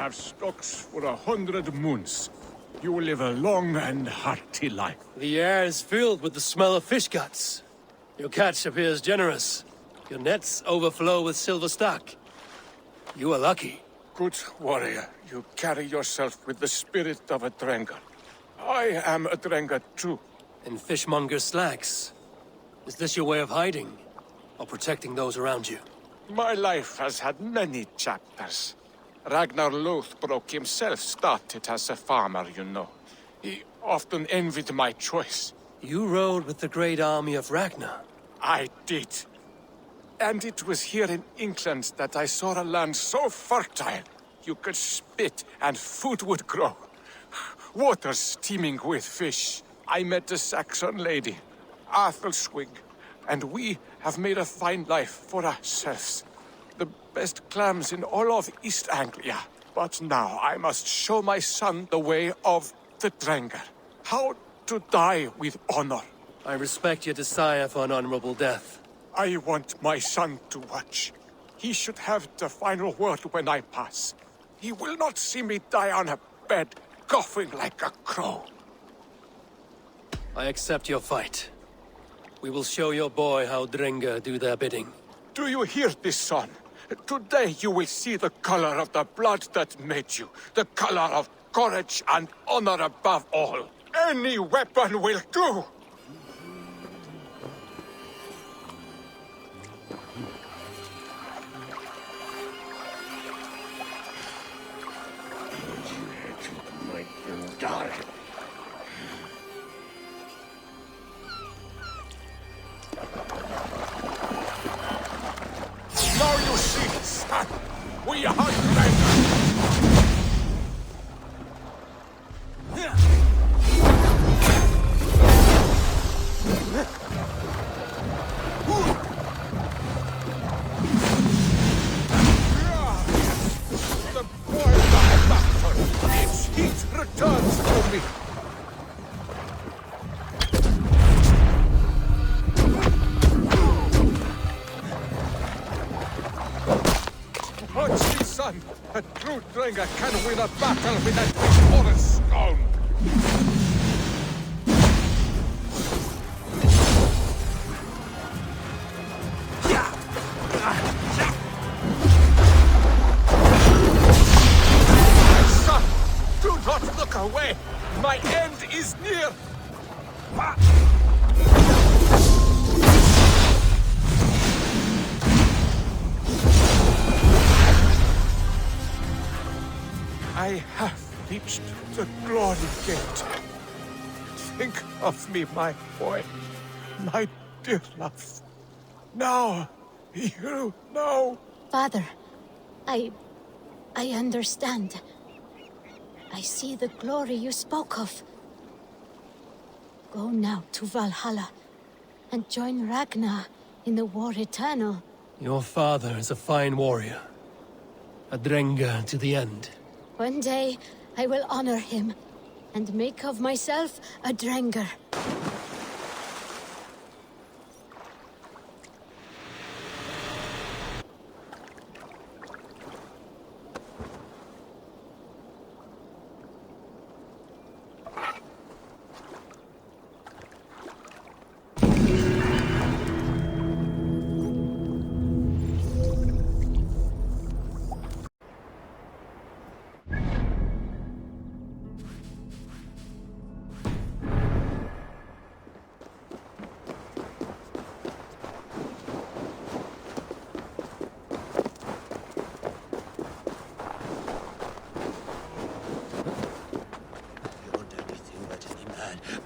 have stocks for 100 moons. You will live a long and hearty life. The air is filled with the smell of fish guts. Your catch appears generous. Your nets overflow with silver stock. You are lucky. Good warrior, you carry yourself with the spirit of a DRENGR. I am a DRENGR too. In fishmonger slacks. Is this your way of hiding? Or protecting those around you? My life has had many chapters. Ragnar Lothbrok himself started as a farmer, you know. He often envied my choice. You rode with the great army of Ragnar. I did. And it was here in England that I saw a land so fertile. You could spit and food would grow. Waters teeming with fish. I met a Saxon lady, Athelwig, and we have made a fine life for ourselves. The best clams in all of East Anglia. But now I must show my son the way of the DRENGR. How to die with honor. I respect your desire for an honorable death. I want my son to watch. He should have the final word when I pass. He will not see me die on a bed, coughing like a crow. I accept your fight. We will show your boy how DRENGR do their bidding. Do you hear this, son? Today you will see the color of the blood that made you. The color of courage and honor above all. Any weapon will do! Now you see, son, we are DRENGR. The boil of battle, its heat returns to me. Watch me, son. A true DRENGR can win a battle with a forest stone. Son, do not look away. My end is near. I have reached the glory gate. Think of me, my boy, my dear love. Now, you know. Father, I understand. I see the glory you spoke of. Go now to Valhalla and join Ragnar in the war eternal. Your father is a fine warrior. A DRENGR to the end. One day, I will honor him and make of myself a DRENGR.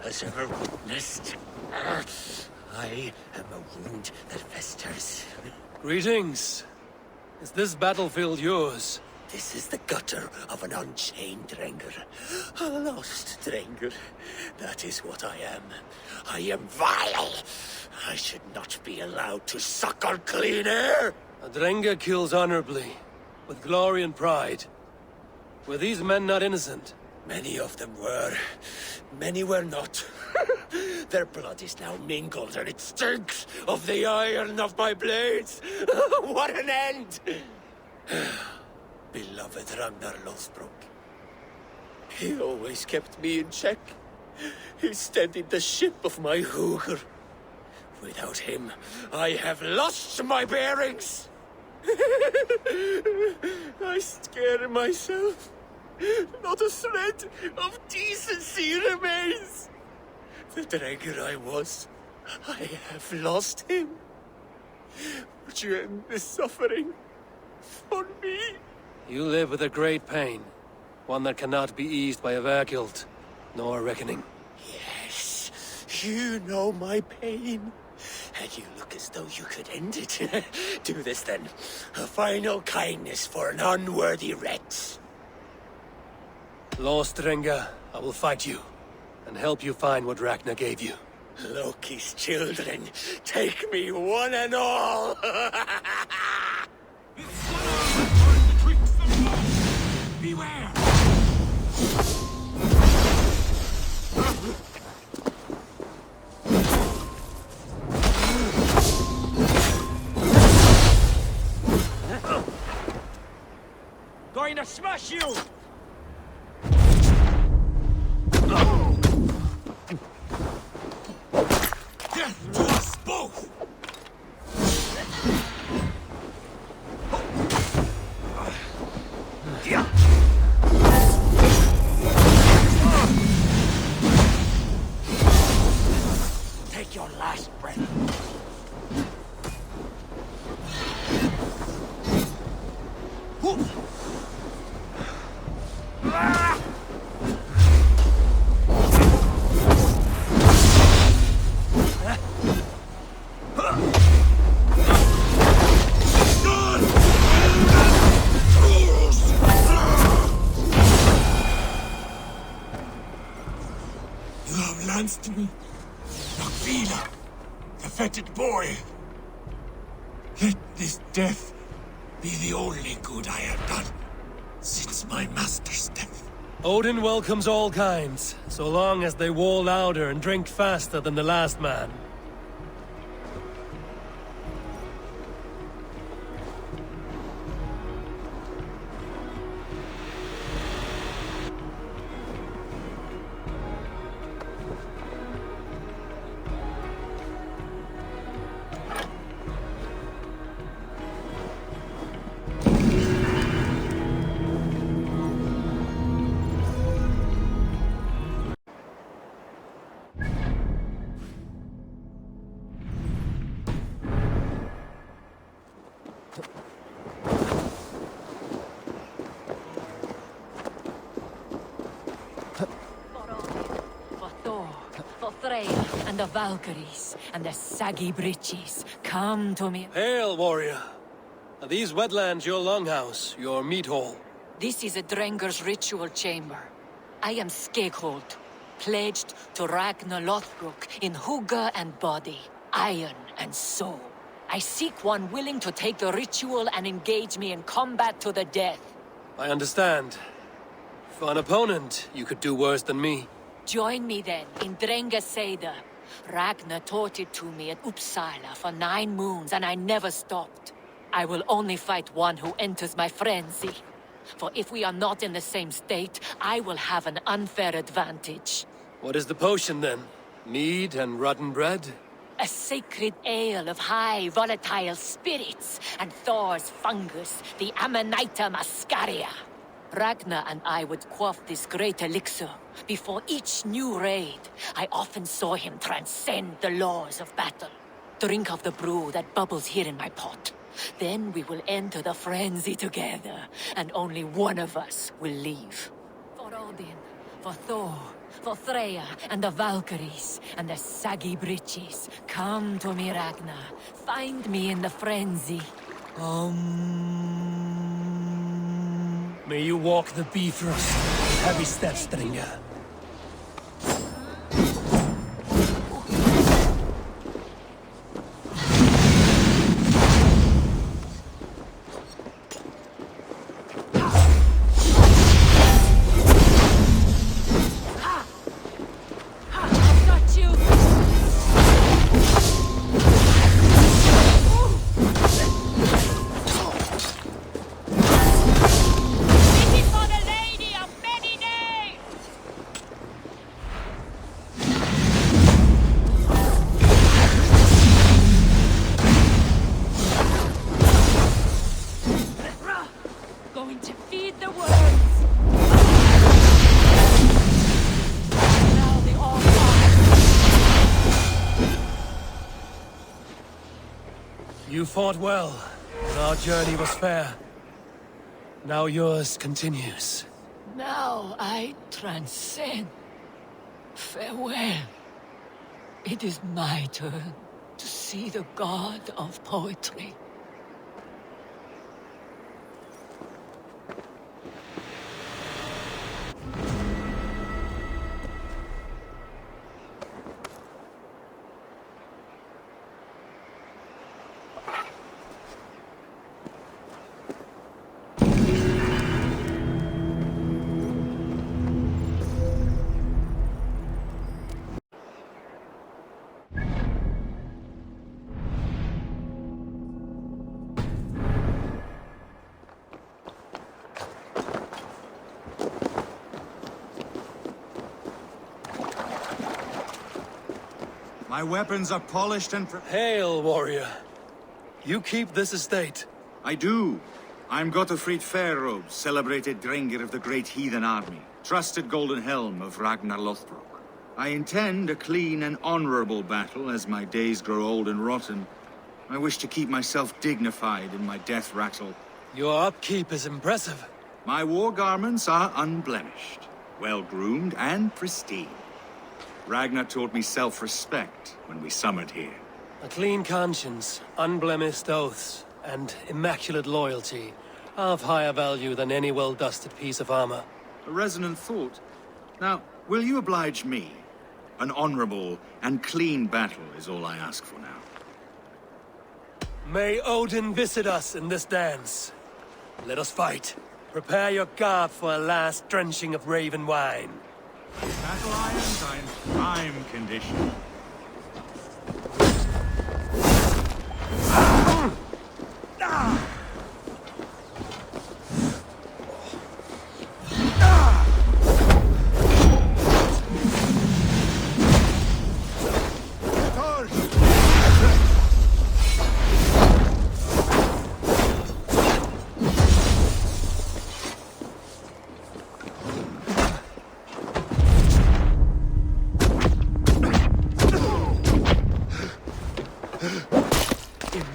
Has ever witnessed. I am a wound that festers. Greetings. Is this battlefield yours? This is the gutter of an unchained DRENGR. A lost DRENGR. That is what I am. I am vile. I should not be allowed to suckle clean air. A DRENGR kills honorably, with glory and pride. Were these men not innocent? Many of them were. Many were not. Their blood is now mingled, and it stinks of the iron of my blades. What an end! beloved Ragnar Lothbrok. He always kept me in check. He steadied the ship of my Hooger. Without him, I have lost my bearings. I scare myself. Not a thread of decency remains. The Drenger I was, I have lost him. Would you end this suffering for me? You live with a great pain, one that cannot be eased by a Vergild, nor a reckoning. Yes, you know my pain. And you look as though you could end it. Do this then. A final kindness for an unworthy wretch. Lost DRENGR, I will fight you, and help you find what Ragnar gave you. Loki's children, take me one and all! Beware! Going to smash you! Death to us both! Take your last breath. You have lanced me, Nakvila, the fetid boy. Let this death be the only good I have done since my master's death. Odin welcomes all kinds, so long as they war louder and drink faster than the last man. And the Valkyries and the saggy breeches, come to me. Hail, warrior. Are these wetlands your longhouse, your meat hall? This is a Drenger's ritual chamber. I am Skegghold, pledged to Ragnar Lothbrok in hugger and body, iron and soul. I seek one willing to take the ritual and engage me in combat to the death. I understand. For an opponent, you could do worse than me. Join me then in Drengr Seder. Ragnar taught it to me at Uppsala for 9 moons, and I never stopped. I will only fight one who enters my frenzy. For if we are not in the same state, I will have an unfair advantage. What is the potion, then? Mead and rotten bread? A sacred ale of high volatile spirits, and Thor's fungus, the Amanita muscaria. Ragnar and I would quaff this great elixir. Before each new raid, I often saw him transcend the laws of battle. Drink of the brew that bubbles here in my pot. Then we will enter the frenzy together, and only one of us will leave. For Odin, for Thor, for Freya, and the Valkyries, and the saggy breeches, come to me, Ragnar. Find me in the frenzy. May you walk the Bifrost. Heavy steps, DRENGR. You fought well, and our journey was fair. Now yours continues. Now I transcend. Farewell. It is my turn to see the god of poetry. My weapons are polished and Hail, warrior. You keep this estate. I do. I'm Gottfried Fairrobes, celebrated DRENGR of the great heathen army, trusted golden helm of Ragnar Lothbrok. I intend a clean and honorable battle as my days grow old and rotten. I wish to keep myself dignified in my death rattle. Your upkeep is impressive. My war garments are unblemished, well-groomed and pristine. Ragnar taught me self-respect when we summered here. A clean conscience, unblemished oaths, and immaculate loyalty are of higher value than any well-dusted piece of armor. A resonant thought. Now, will you oblige me? An honorable and clean battle is all I ask for now. May Odin visit us in this dance. Let us fight. Prepare your garb for a last drenching of raven wine. Battle irons are in prime condition.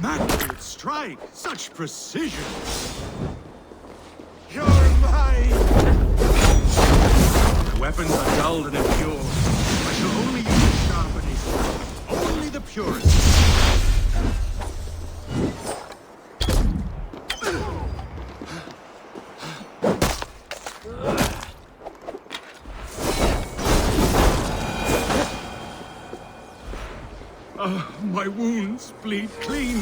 Immaculate strike! Such precision! You're mine! The weapons are dulled and impure. I shall only use the sharpening. Only the purest. My wounds bleed clean.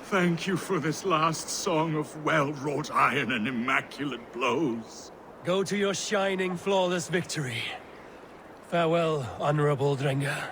Thank you for this last song of well-wrought iron and immaculate blows. Go to your shining, flawless victory. Farewell, honorable DRENGR.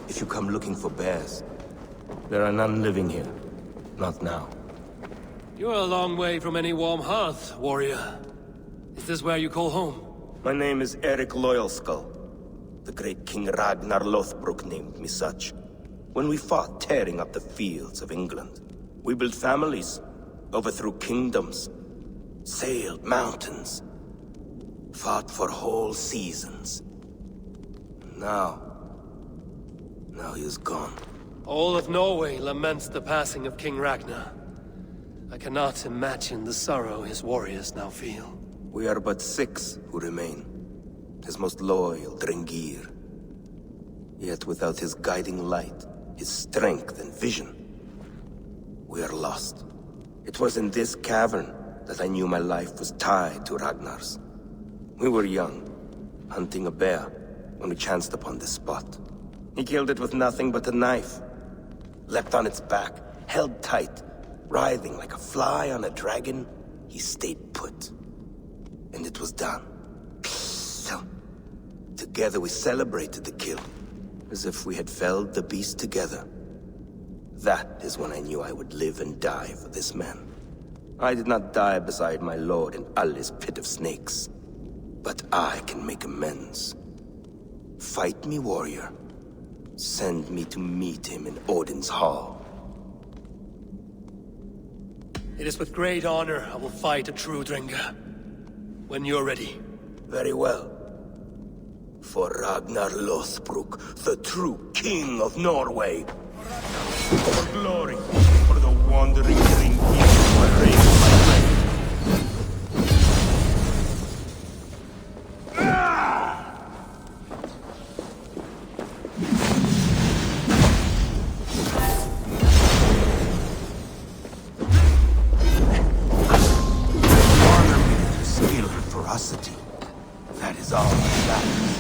If you come looking for bears, there are none living here. Not now. You're a long way from any warm hearth, warrior. Is this where you call home? My name is Eric Loyalskull. The great King Ragnar Lothbrok named me such. When we fought tearing up the fields of England, we built families, overthrew kingdoms, sailed mountains, fought for whole seasons. Now he is gone. All of Norway laments the passing of King Ragnar. I cannot imagine the sorrow his warriors now feel. We are but 6 who remain. His most loyal DRENGR. Yet without his guiding light, his strength and vision, we are lost. It was in this cavern that I knew my life was tied to Ragnar's. We were young, hunting a bear, when we chanced upon this spot. He killed it with nothing but a knife. Leapt on its back, held tight, writhing like a fly on a dragon. He stayed put. And it was done. Together we celebrated the kill, as if we had felled the beast together. That is when I knew I would live and die for this man. I did not die beside my lord in Ali's pit of snakes. But I can make amends. Fight me, warrior. Send me to meet him in Odin's hall. It is with great honor I will fight a true DRENGR. When you're ready. Very well. For Ragnar Lothbrok, the true king of Norway. For glory, for the wandering ring I raise my hand. Honor me with your skill and ferocity. That is all that matters.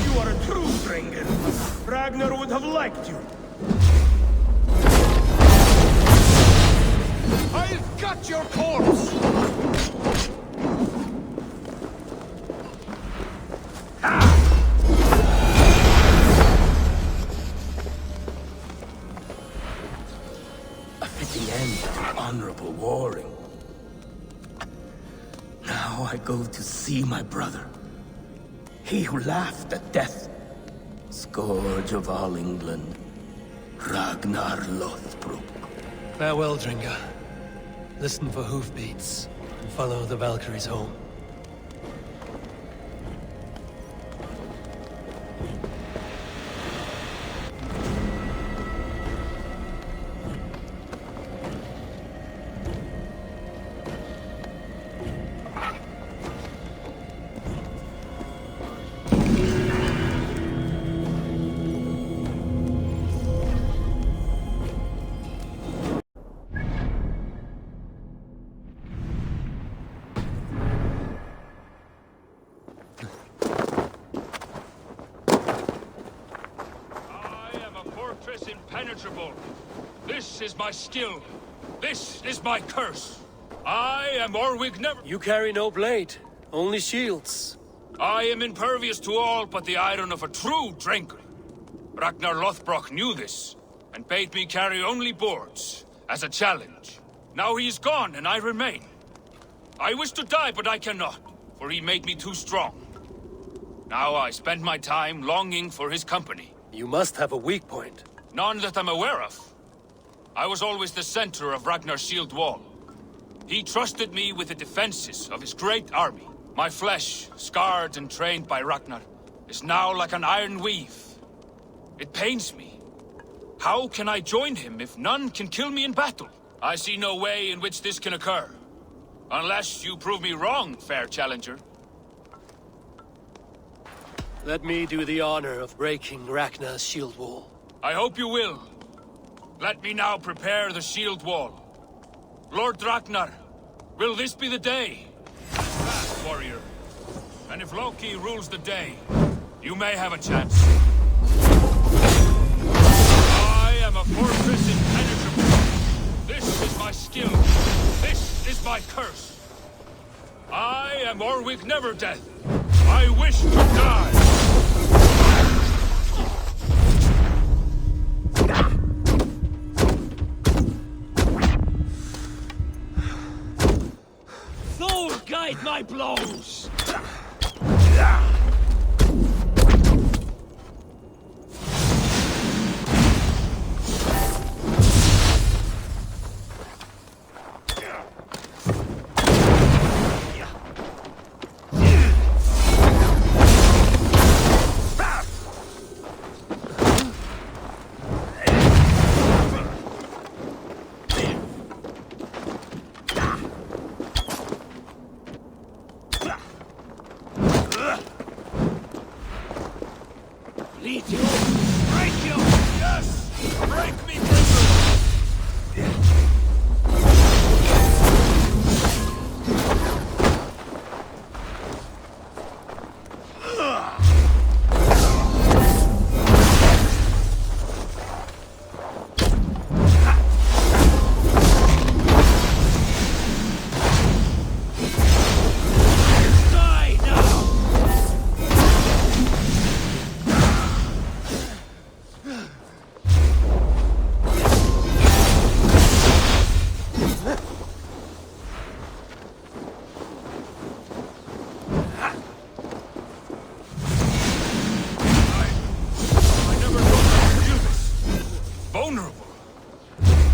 You are a true DRENGR. Ragnar would have liked you. I'll cut your corpse! A fitting end to honorable warring. Now I go to see my brother. He who laughed at death. Scourge of all England. Ragnar Lothbrok. Farewell, DRENGR. Listen for hoofbeats and follow the Valkyries home. Impenetrable. This is my skill. This is my curse. I am Orwig never... You carry no blade, only shields. I am impervious to all but the iron of a true DRENGR. Ragnar Lothbrok knew this, and bade me carry only boards, as a challenge. Now he is gone, and I remain. I wish to die, but I cannot, for he made me too strong. Now I spend my time longing for his company. You must have a weak point. None that I'm aware of. I was always the center of Ragnar's shield wall. He trusted me with the defenses of his great army. My flesh, scarred and trained by Ragnar, is now like an iron weave. It pains me. How can I join him if none can kill me in battle? I see no way in which this can occur. Unless you prove me wrong, fair challenger. Let me do the honor of breaking Ragnar's shield wall. I hope you will. Let me now prepare the shield wall. Lord Ragnar, will this be the day? Fast, warrior. And if Loki rules the day, you may have a chance. I am a fortress impenetrable. This is my skill. This is my curse. I am Orwig Neverdeath. I wish to die. Thor, guide my blows!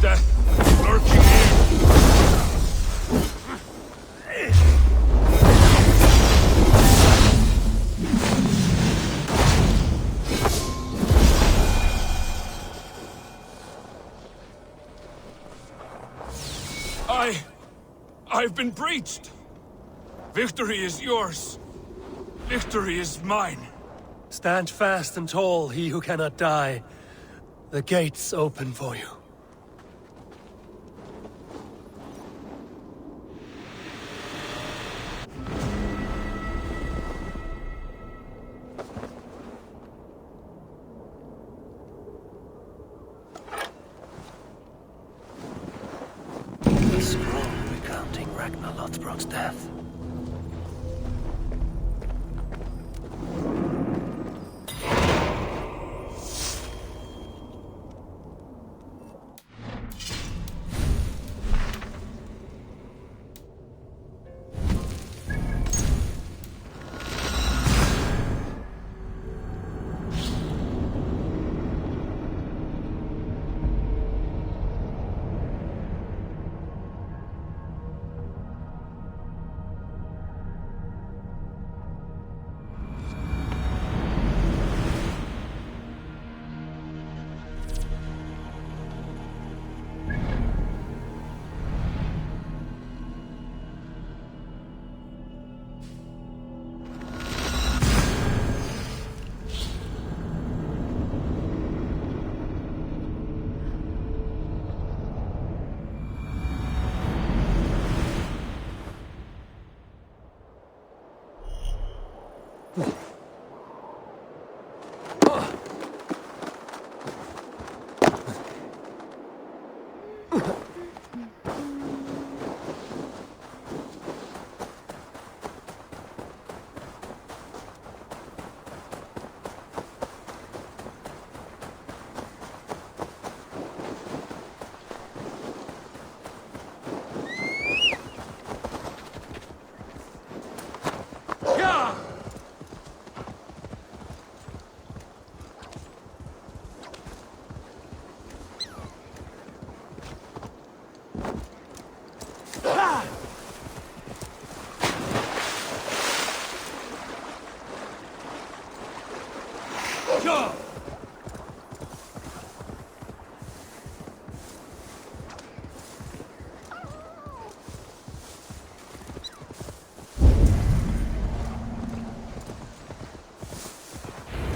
death lurking here. I've been breached. Victory is yours. Victory is mine. Stand fast and tall, he who cannot die. The gates open for you. The scroll recounting Ragnar Lothbrok's death.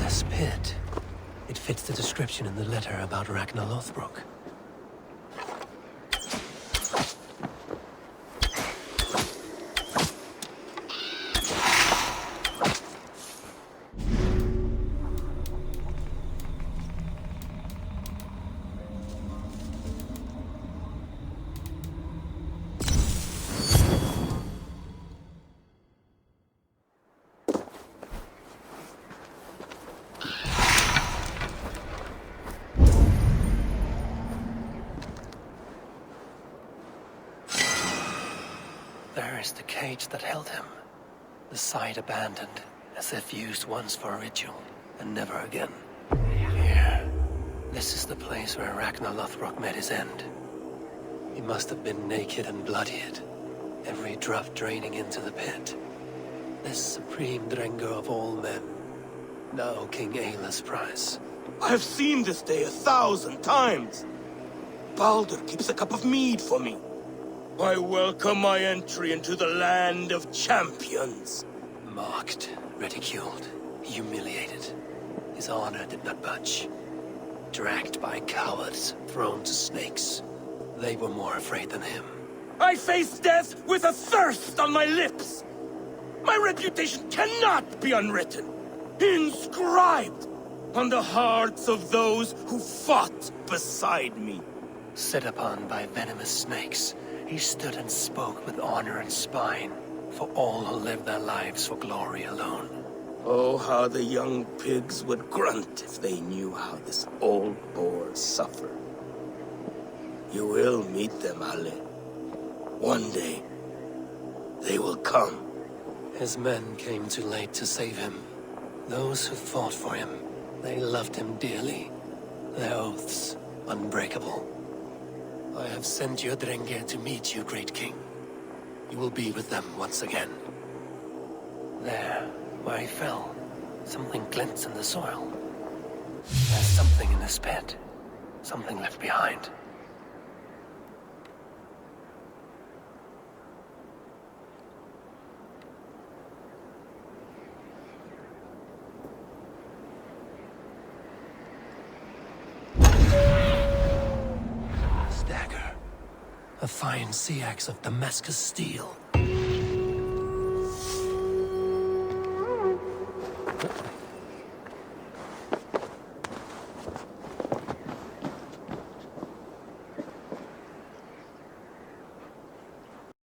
This pit. It fits the description in the letter about Ragnar Lothbrok. There is the cage that held him. The site abandoned, as if used once for a ritual, and never again. Here. This is the place where Ragnar Lothbrok met his end. He must have been naked and bloodied, every drop draining into the pit. This supreme DRENGR of all men, now King Ayla's prize. I have seen this day 1,000 times. Baldur keeps a cup of mead for me. I welcome my entry into the land of champions. Mocked, ridiculed, humiliated. His honor did not budge. Dragged by cowards, thrown to snakes. They were more afraid than him. I face death with a thirst on my lips. My reputation cannot be unwritten. Inscribed on the hearts of those who fought beside me. Set upon by venomous snakes, he stood and spoke with honor and spine, for all who live their lives for glory alone. Oh, how the young pigs would grunt if they knew how this old boar suffered. You will meet them, Ale. One day, they will come. His men came too late to save him. Those who fought for him, they loved him dearly. Their oaths unbreakable. I have sent your DRENGR to meet you, great king. You will be with them once again. There, where he fell, something glints in the soil. There's something in this pit. Something left behind. Dagger. A fine sea axe of Damascus steel.